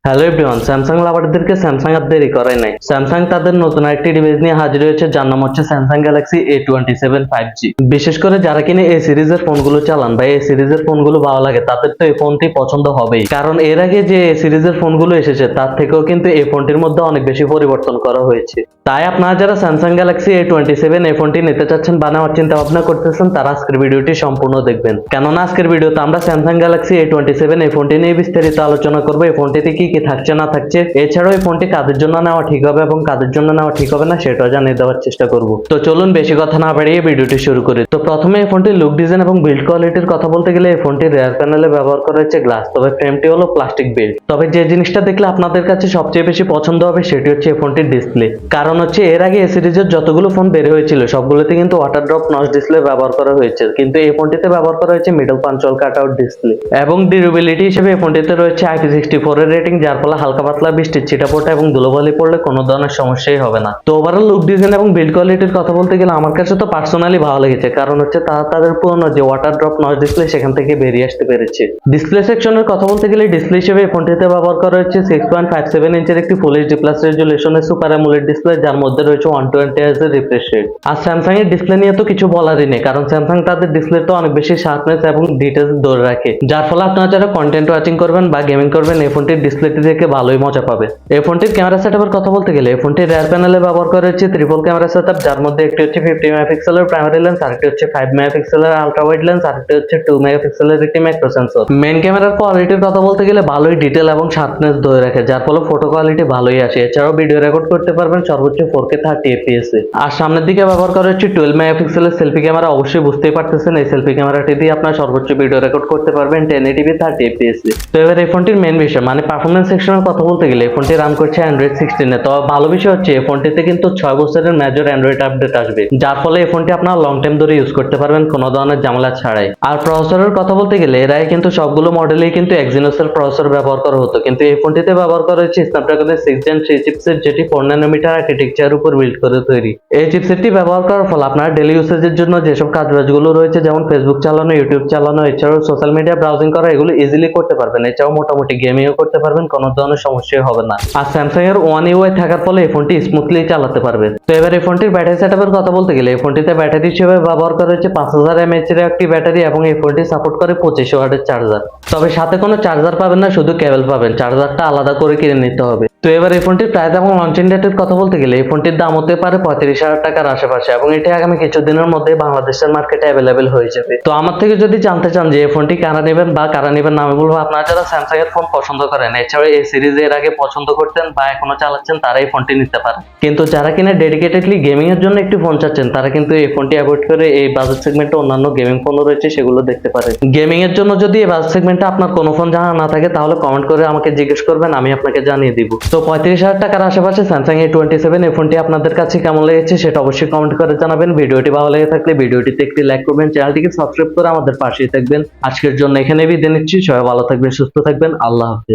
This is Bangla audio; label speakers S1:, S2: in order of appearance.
S1: হ্যালো এভরিওয়ান, স্যামসাং লাভারদেরকে স্যামসাং আর দেরি করাই নাই। স্যামসাং তাদের নতুন একটি ডিভাইস নিয়ে হাজির হয়েছে, যার নাম হচ্ছে স্যামসাং গ্যালাক্সি A27 5G। বিশেষ করে যারা কিনে এই সিরিজের ফোনগুলো চালান বা এই সিরিজের ফোনগুলো ভালো লাগে, তাদের তো এই ফোনটি পছন্দ হবেই। কারণ এর আগে যে এই সিরিজের ফোনগুলো এসেছে তার থেকেও কিন্তু এই ফোনটির মধ্যে অনেক বেশি পরিবর্তন করা হয়েছে। তাই আপনারা যারা স্যামসাং গ্যালাক্সি A27 এই ফোনটি নিতে চাচ্ছেন বা নেওয়ার চিন্তা ভাবনা করতেছেন, তারা আজকের ভিডিওটি সম্পূর্ণ দেখবেন। কেননা আজকের ভিডিওতে আমরা স্যামসাং গ্যালাক্সি A27 এই ফোনটি নিয়ে বিস্তারিত আলোচনা করবো। এই ফোনটিতে কি কি থাকছে না থাকছে, এছাড়াও এই ফোনটি কাদের জন্য নেওয়া ঠিক হবে এবং কাদের জন্য নেওয়া ঠিক হবে না সেটাও জানিয়ে দেওয়ার চেষ্টা করব। তো চলুন বেশি কথা না বাড়িয়ে ভিডিওটি শুরু করি। তো প্রথমে এই ফোনটির লুক ডিজাইন এবং বিল্ড কোয়ালিটির কথা বলতে গেলে এই ফোনটির রেয়ার প্যানেলে ব্যবহার করা হয়েছে গ্লাস, তবে ফ্রেমটি হলো প্লাস্টিক বিল্ড। তবে যে জিনিসটা দেখলে আপনাদের কাছে সবচেয়ে বেশি পছন্দ হবে সেটি হচ্ছে এই ফোনটির ডিসপ্লে। কারণ হচ্ছে এর আগে এই সিরিজের যতগুলো ফোন বের হয়েছিল সবগুলোতে কিন্তু ওয়াটার ড্রপ নচ ডিসপ্লে ব্যবহার করা হয়েছে, কিন্তু এই ফোনটিতে ব্যবহার করা হয়েছে মিডল পাঞ্চল কাট আউট ডিসপ্লে। এবং ডিউরেবিলিটি হিসেবে এই ফোনটিতে রয়েছে IP64 এর রেটিং, যার ফলে হালকা পাতলা বৃষ্টির ছিটাফোঁটা এবং ধুলোবালি পড়লে কোনো ধরনের সমস্যাই হবে না। তো ওভারঅল লুক ডিজাইন এবং বিল্ড কোয়ালিটির কথা বলতে গেলে আমার কাছে তো পার্সোনালি ভালো লেগেছে, কারণ হচ্ছে তাদের পুরনো যে ওয়াটার ড্রপ নচ ডিসপ্লে সেখান থেকে বেরিয়ে আসতে পেরেছে। ডিসপ্লে সেকশনের কথা বলতে গেলে ডিসপ্লে হিসেবে এই ফোনটিতে ব্যবহার করা হয়েছে 6.57 ইঞ্চের একটি ফুল এইচডি প্লাস রেজুলেশনের সুপার অ্যামোলেড ডিসপ্লে, যার মধ্যে রয়েছে 120 Hz এর রিফ্রেশ রেট। আর স্যামসাং এর ডিসপ্লে নিয়ে তো কিছু বলারই নেই, কারণ স্যামসাং তাদের ডিসপ্লে তো অনেক বেশি শার্পনেস এবং ডিটেলস ধরে রাখে, যার ফলে আপনারা যারা কন্টেন্ট ওয়াচিং করবেন বা গেমিং করবেন এই ফোনটির ডিসপ্লেটি দেখে ভালোই মজা পাবে। এই ফোনটির ক্যামেরা সেটআপের কথা বলতে গেলে এই ফোনটির রিয়ার প্যানেলে ব্যবহার করা হয়েছে ট্রিপল ক্যামেরা সেটআপ, যার মধ্যে একটি হচ্ছে 50 মেগাপিক্সেলের প্রাইমারি লেন্স, আরেকটি হচ্ছে 5 মেগাপিক্সেলের আলট্রা ওয়াইড লেন্স, আরেকটি হচ্ছে 2 মেগাপিক্সেলের একটি ম্যাক্রো সেন্সর। মেইন ক্যামেরার কোয়ালিটির কথা বলতে গেলে ভালোই ডিটেল এবং শার্পনেস ধরে রাখে, যার ফলে ফটো কোয়ালিটি ভালোই আসে। এছাড়াও ভিডিও রেকর্ড করতে পারবেন সর্বোচ্চ 4K 30 fps এ। আর সামনের দিকে ব্যবহার করা হচ্ছে 12 মেগাপিক্সেলের সেলফি ক্যামেরা। অবশ্যই বুঝতেই পারতেছেন এই সেলফি ক্যামেরাটি দিয়ে আপনার সর্বোচ্চ ভিডিও রেকর্ড করতে পারবেন 1080p 30 fps এ। তো এবার এই ফোনটির মেইন বিষয় মানে পারফরমেন্স সেকশনের কথা বলতে গেলে এই ফোনটি রান করছে অ্যান্ড্রয়েড 16 এ। তো ভালো বিষয় হচ্ছে এই ফোনটিতে কিন্তু 6 বছরের মেজর অ্যান্ড্রয়েড আপডেট আসবে, যার ফলে এই ফোনটি আপনারা লং টাইম ধরে ইউজ করতে পারবেন কোনো ধরনের ঝামেলা ছাড়াই। আর প্রসেসরের কথা বলতে গেলে এর আগে কিন্তু সবগুলো মডেলেই কিন্তু Exynos এর প্রসেসর ব্যবহার করা হতো, কিন্তু এই ফোনটিতে ব্যবহার করা হচ্ছে স্ন্যাপড্রাগনের 6 Gen 3 চিপসেট, যেটি 4 ন্যানোমিটার আর্কিটেকচারের উপর বিল্ড করে তৈরি। এই চিপসেটটি ব্যবহার করার ফলে আপনারা ডেইলি ইউসেজের জন্য যেসব কাজবাজগুলো রয়েছে, যেমন ফেসবুক চালানো, ইউটিউব চালানো, এছাড়াও সোশ্যাল মিডিয়া ব্রাউজিং করা, এগুলো ইজিলি করতে পারবেন। এছাড়াও মোটামুটি গেমিংও করতে পারবেন, কোনো ধরনের সমস্যাই হবে না। আর স্যামসাং এর One UI থাকার ফলে এই ফোনটি স্মুথলি চালাতে পারবেন। তো এবার এই ফোনটির ব্যাটারি সেটআপের কথা বলতে গেলে এই ফোনটিতে ব্যাটারি হিসেবে ব্যবহার করা হয়েছে 5000 mAh এর একটি ব্যাটারি, এবং এই ফোনটি সাপোর্ট করে 25 ওয়াটের চার্জার। তবে সাথে কোনো চার্জার পাবেন না, শুধু কেবল পাবেন, চার্জারটা আলাদা করে কিনে নিতে হবে। তো এবার এই ফোনটির প্রাইস এবং লঞ্চিং ডেটের কথা বলতে গেলে এই ফোনটির দাম হতে পারে 35,000 টাকার আশেপাশে, এবং এটি আগামী কিছুদিনের মধ্যে বাংলাদেশের মার্কেটে অ্যাভেলেবেল হয়ে যাবে। তো আমার থেকে যদি জানতে চান যে এই ফোনটি কারা নেবেন বা কারা নেবেন না, আমি বলবো আপনারা যারা স্যামসাং এর ফোন পছন্দ করেন, এছাড়াও এই সিরিজ এর আগে পছন্দ করতেন বা এখনো চালাচ্ছেন, তারা এই ফোনটি নিতে পারেন। কিন্তু যারা কিনা ডেডিকেটেডলি গেমিং এর জন্য একটি ফোন চাচ্ছেন, তারা কিন্তু এই ফোনটি অ্যাভয়েড করে এই বাজেট সেগমেন্টে অন্যান্য গেমিং ফোনও রয়েছে, সেগুলো দেখতে পারেন। গেমিং এর জন্য যদি এই বাজেট সেগমেন্টে আপনার কোনো ফোন জানা না থাকে, তাহলে কমেন্ট করে আমাকে জিজ্ঞেস করবেন, আমি আপনাকে জানিয়ে দিব। তো 35,000 টাকার আশেপাশে স্যামসাং A27 এই ফোনটি আপনাদের কাছে কেমন লেগেছে সেটা অবশ্যই কমেন্ট করে জানাবেন। ভিডিওটি ভালো লেগে থাকলে ভিডিওটিতে একটি লাইক করবেন, চ্যানেলটিকে সাবস্ক্রাইব করে আমাদের পাশেই থাকবেন। আজকের জন্য এখানে বিদায় নিচ্ছি। সবাই ভালো থাকবেন, সুস্থ থাকবেন। আল্লাহ হাফেজ।